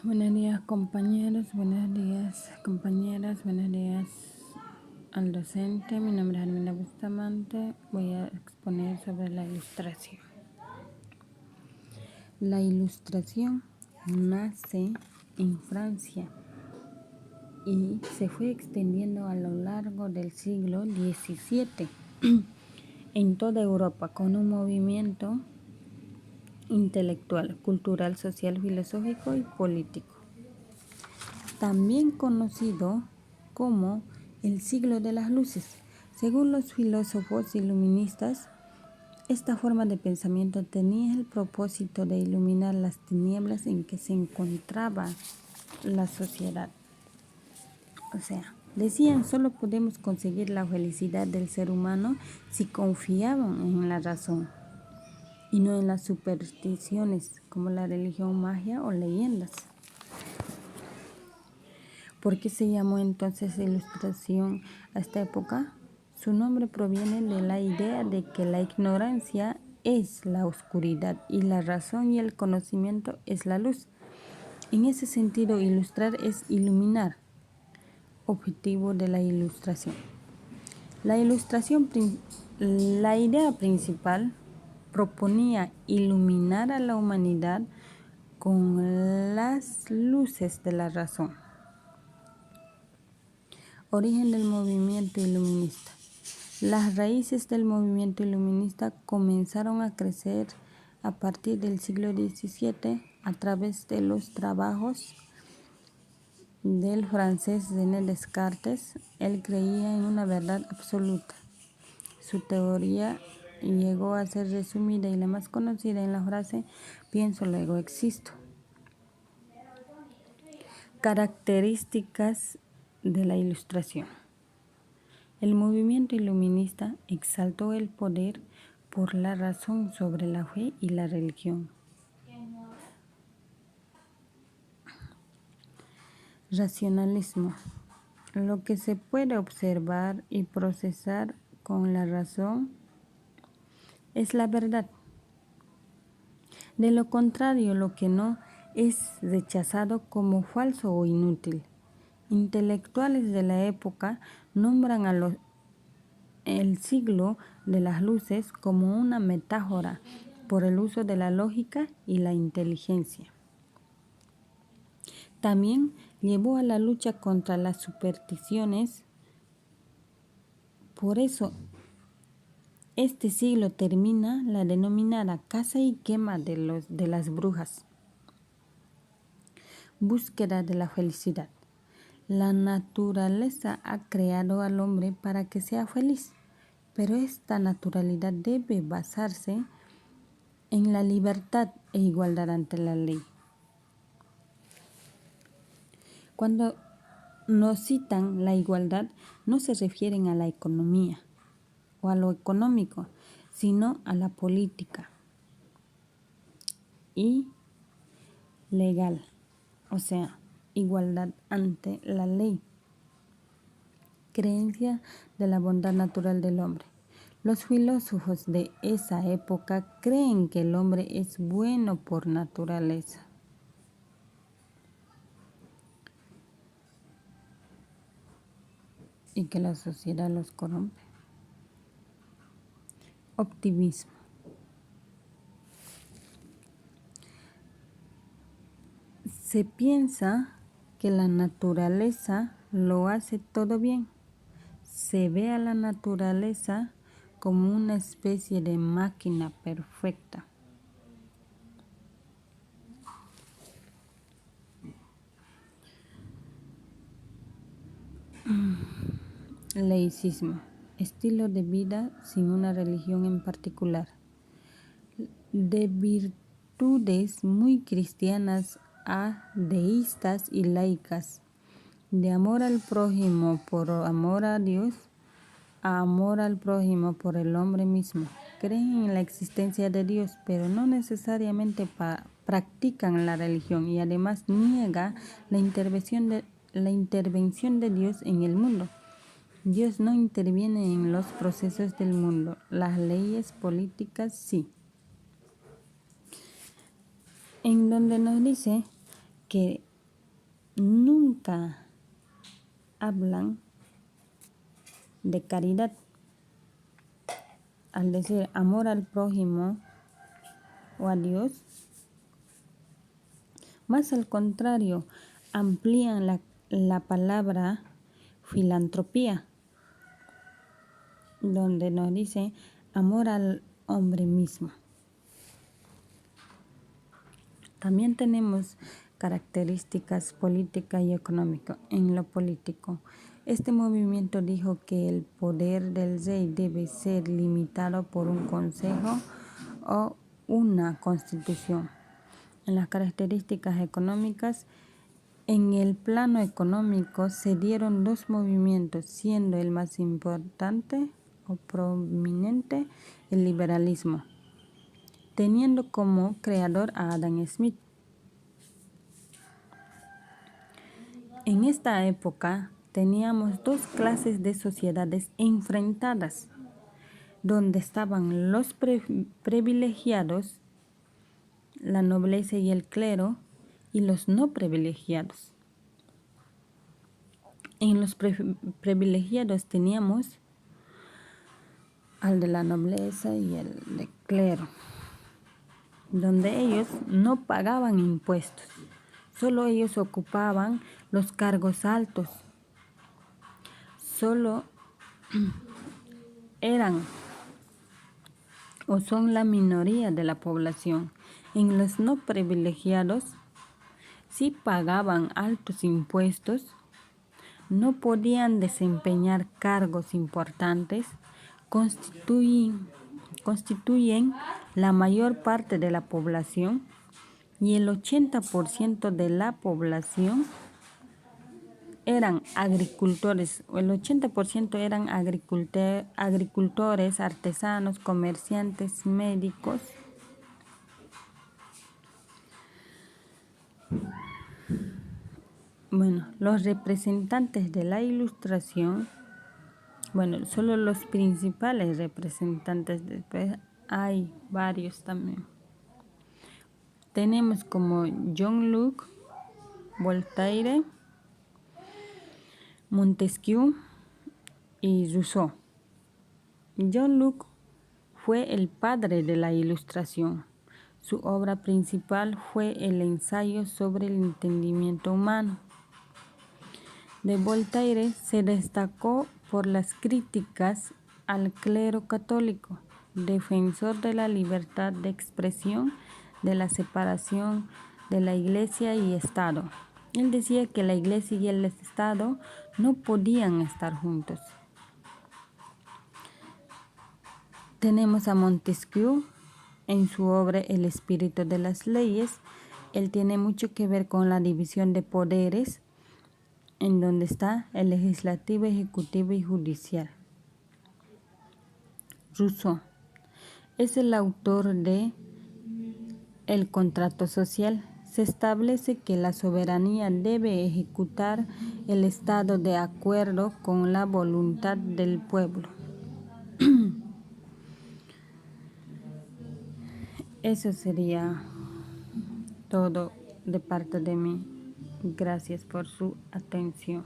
Buenos días compañeros, buenos días compañeras, buenos días al docente. Mi nombre es Arminda Bustamante. Voy a exponer sobre la ilustración. La ilustración nace en Francia y se fue extendiendo a lo largo del siglo XVII en toda Europa con un movimiento intelectual, cultural, social, filosófico y político. También conocido como el siglo de las luces. Según los filósofos iluministas, esta forma de pensamiento tenía el propósito de iluminar las tinieblas en que se encontraba la sociedad. O sea, decían, solo podemos conseguir la felicidad del ser humano si confiaban en la razón y no en las supersticiones como la religión, magia o leyendas. ¿Por qué se llamó entonces ilustración a esta época? Su nombre proviene de la idea de que la ignorancia es la oscuridad y la razón y el conocimiento es la luz. En ese sentido, ilustrar es iluminar, objetivo de la ilustración. La idea principal proponía iluminar a la humanidad con las luces de la razón. Origen del movimiento iluminista. Las raíces del movimiento iluminista comenzaron a crecer a partir del siglo XVII a través de los trabajos del francés René Descartes. Él creía en una verdad absoluta. Su teoría llegó a ser resumida y la más conocida en la frase "pienso, luego existo". Características de la ilustración. El movimiento iluminista exaltó el poder por la razón sobre la fe y la religión. Racionalismo. Lo que se puede observar y procesar con la razón es la verdad. De lo contrario, lo que no es rechazado como falso o inútil. Intelectuales de la época nombran el siglo de las luces como una metáfora por el uso de la lógica y la inteligencia. También llevó a la lucha contra las supersticiones. Por eso, este siglo termina la denominada caza y quema de las brujas. Búsqueda de la felicidad. La naturaleza ha creado al hombre para que sea feliz, pero esta naturalidad debe basarse en la libertad e igualdad ante la ley. Cuando nos citan la igualdad, no se refieren a la economía o a lo económico, sino a la política y legal, o sea, igualdad ante la ley. Creencia de la bondad natural del hombre. Los filósofos de esa época creen que el hombre es bueno por naturaleza. Y que la sociedad los corrompe. Optimismo. Se piensa que la naturaleza lo hace todo bien. Se ve a la naturaleza como una especie de máquina perfecta. Laicismo. Estilo de vida sin una religión en particular. De virtudes muy cristianas a deístas y laicas. De amor al prójimo por amor a Dios, a amor al prójimo por el hombre mismo. Creen en la existencia de Dios, pero no necesariamente practican la religión, y además niega la intervención de Dios en el mundo. Dios no interviene en los procesos del mundo, las leyes políticas sí. En donde nos dice que nunca hablan de caridad. Al decir amor al prójimo o a Dios, más al contrario, amplían la palabra filantropía, donde nos dice amor al hombre mismo. También tenemos características políticas y económicas. En lo político, este movimiento dijo que el poder del rey debe ser limitado por un consejo o una constitución. En las características económicas, en el plano económico se dieron dos movimientos, siendo el más importante o prominente el liberalismo, teniendo como creador a Adam Smith. En esta época teníamos dos clases de sociedades enfrentadas, donde estaban los privilegiados, la nobleza y el clero, y los no privilegiados. En los privilegiados teníamos al de la nobleza y el de clero, donde ellos no pagaban impuestos, solo ellos ocupaban los cargos altos, solo eran o son la minoría de la población. En los no privilegiados sí pagaban altos impuestos, no podían desempeñar cargos importantes, constituyen la mayor parte de la población y el 80% de la población eran agricultores, o el 80% eran agricultores, artesanos, comerciantes, médicos. Bueno, los representantes de la Ilustración, bueno, solo los principales representantes, después hay varios también. Tenemos como Jean-Luc, Voltaire, Montesquieu y Rousseau. Jean-Luc fue el padre de la Ilustración. Su obra principal fue el ensayo sobre el entendimiento humano. De Voltaire se destacó por las críticas al clero católico, defensor de la libertad de expresión, de la separación de la Iglesia y Estado. Él decía que la Iglesia y el Estado no podían estar juntos. Tenemos a Montesquieu en su obra El espíritu de las leyes. Él tiene mucho que ver con la división de poderes, en donde está el legislativo, ejecutivo y judicial. Rousseau es el autor de El contrato social. Se establece que la soberanía debe ejecutar el Estado de acuerdo con la voluntad del pueblo. Eso sería todo de parte de mí. Gracias por su atención.